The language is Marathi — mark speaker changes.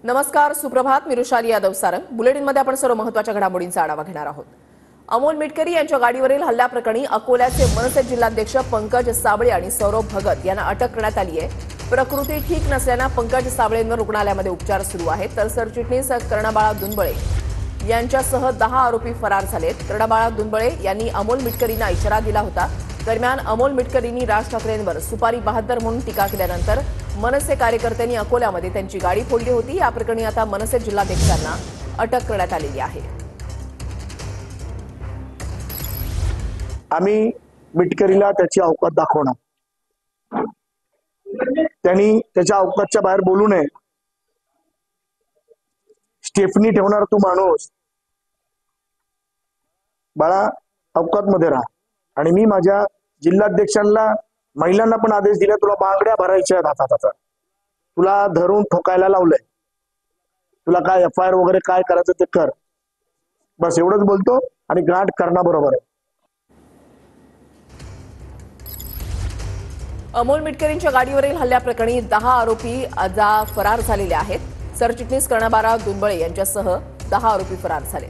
Speaker 1: नमस्कार, सुप्रभात. मी रुशाली यादव सारंग. बुलेटिनमध्ये आपण सर्व महत्त्वाच्या घडामोडींचा आढावा घेणार आहोत. अमोल मिटकरी यांच्या गाडीवरील हल्ल्याप्रकरणी अकोल्याचे मनसे जिल्हाध्यक्ष पंकज साबळे आणि सौरभ भगत यांना अटक करण्यात आली आहे. प्रकृती ठीक नसल्याने पंकज साबळेंवर रुग्णालयामध्ये उपचार सुरू आहेत. तर सरचिटणीस कर्णबाळा दुंबळे यांच्यासह 10 आरोपी फरार झालेत. कर्णबाळा दुंबळे यांनी अमोल मिटकरींना इशारा दिला होता. दरम्यान अमोल मिटकरींनी राज ठाकरेंवर सुपारी बहादर म्हणून टीका केल्यानंतर मनसे कार्यकर्त्यांनी अकोल्यामध्ये त्यांची गाडी फोडली होती. या प्रकरणी आता मनसे जिल्हाध्यक्षांना अटक करण्यात आलेली आहे.
Speaker 2: आम्ही मिटकरीला त्याची अवकात दाखवणार. त्यांनी त्याच्या अवकातच्या बाहेर बोलू नये. स्टेफनी ठेवणार तू माणूस, बाळा अवकात मध्ये राहा. आणि मी माझ्या जिल्हाध्यक्षांना महिलांना पण आदेश दिला, तुला बांगड्या भरायच्या हातात, तुला धरून ठोकायला लावलंय, तुला काय FIR वगैरे काय करायचं ते कर. बस एवढंच बोलतो आणि गाठ करणा बरोबर आहे.
Speaker 1: अमोल मिटकरींच्या गाडीवरील हल्ल्याप्रकरणी 10 आरोपी फरार झालेले आहेत. सरचिटणीस कर्णबाळा दुंबळे यांच्यासह 10 आरोपी फरार झाले.